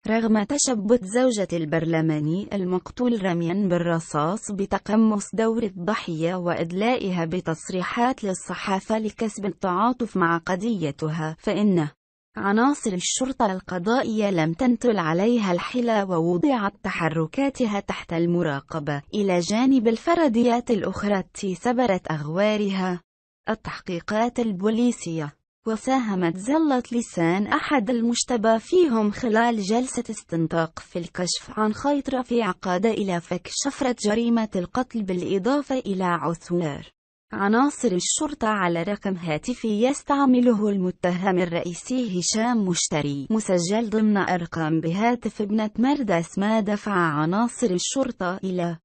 رغم تشبث زوجة البرلماني المقتول رميا بالرصاص بتقمص دور الضحية وإدلائها بتصريحات للصحافة لكسب التعاطف مع قضيتها، فإن عناصر الشرطة القضائية لم تنطل عليها الحيلة ووضعت تحركاتها تحت المراقبة، إلى جانب الفرديات الأخرى التي سبرت أغوارها التحقيقات البوليسية. وساهمت زلة لسان أحد المشتبه فيهم خلال جلسة استنطاق في الكشف عن خيط رفيع قاد إلى فك شفرة جريمة القتل، بالإضافة إلى عثور عناصر الشرطة على رقم هاتفي يستعمله المتهم الرئيسي هشام مشتري، مسجل ضمن أرقام بهاتف ابنة مرداس، ما دفع عناصر الشرطة إلى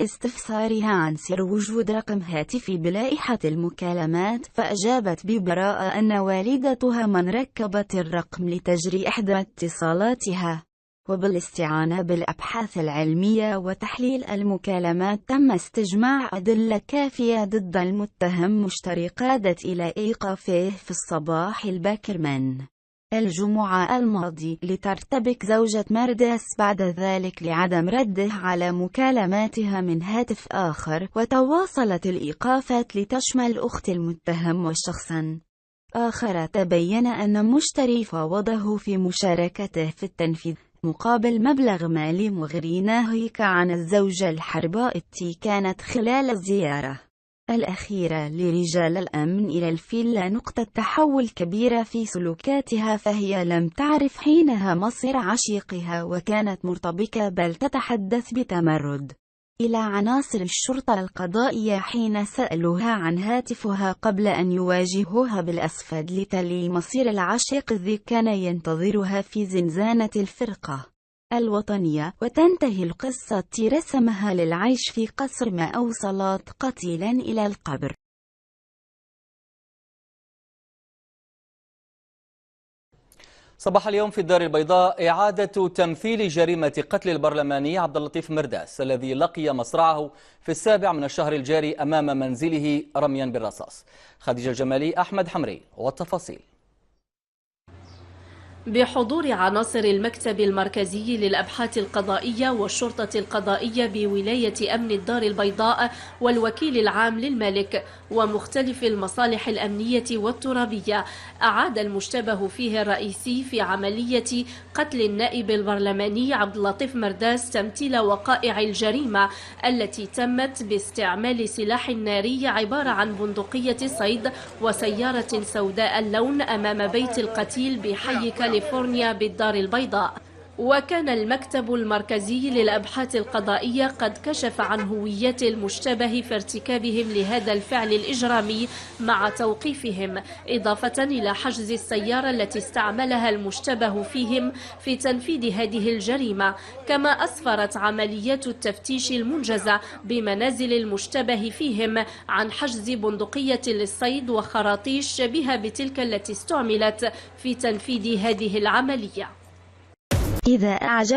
استفسارها عن سر وجود رقم هاتفي بلائحة المكالمات، فأجابت ببراءة أن والدتها من ركبت الرقم لتجري إحدى اتصالاتها. وبالاستعانة بالأبحاث العلمية وتحليل المكالمات تم استجماع أدلة كافية ضد المتهم مشتري قادت إلى إيقافه في الصباح الباكر من الجمعة الماضي لترتبك زوجة مرداس بعد ذلك لعدم رده على مكالماتها من هاتف آخر، وتواصلت الإيقافات لتشمل أخت المتهم وشخصا آخر تبين أن مشتري فاوضه في مشاركته في التنفيذ مقابل مبلغ مالي مغري، ناهيك عن الزوجة الحرباء التي كانت خلال الزيارة الأخيرة لرجال الأمن إلى الفيلا نقطة تحول كبيرة في سلوكاتها، فهي لم تعرف حينها مصير عشيقها وكانت مرتبكة بل تتحدث بتمرد إلى عناصر الشرطة القضائية حين سألوها عن هاتفها قبل أن يواجهوها بالأسفل لتلي مصير العشيق الذي كان ينتظرها في زنزانة الفرقة الوطنية. وتنتهي القصة التي رسمها للعيش في قصر ما أوصلت قتيلا إلى القبر. صباح اليوم في الدار البيضاء إعادة تمثيل جريمة قتل البرلماني عبد اللطيف مرداس الذي لقي مصرعه في 7 من الشهر الجاري أمام منزله رميا بالرصاص. خديجة الجمالي، أحمد حمري والتفاصيل. بحضور عناصر المكتب المركزي للأبحاث القضائية والشرطة القضائية بولاية أمن الدار البيضاء والوكيل العام للملك ومختلف المصالح الأمنية والترابية، أعاد المشتبه فيه الرئيسي في عملية قتل النائب البرلماني عبد اللطيف مرداس تمثيل وقائع الجريمة التي تمت باستعمال سلاح ناري عبارة عن بندقية صيد وسيارة سوداء اللون أمام بيت القتيل بحي كاليفورنيا بالدار البيضاء. وكان المكتب المركزي للأبحاث القضائية قد كشف عن هويات المشتبه في ارتكابهم لهذا الفعل الإجرامي مع توقيفهم، إضافة إلى حجز السيارة التي استعملها المشتبه فيهم في تنفيذ هذه الجريمة. كما أسفرت عمليات التفتيش المنجزة بمنازل المشتبه فيهم عن حجز بندقية للصيد وخراطيش شبيهة بتلك التي استعملت في تنفيذ هذه العملية. إذا أعجب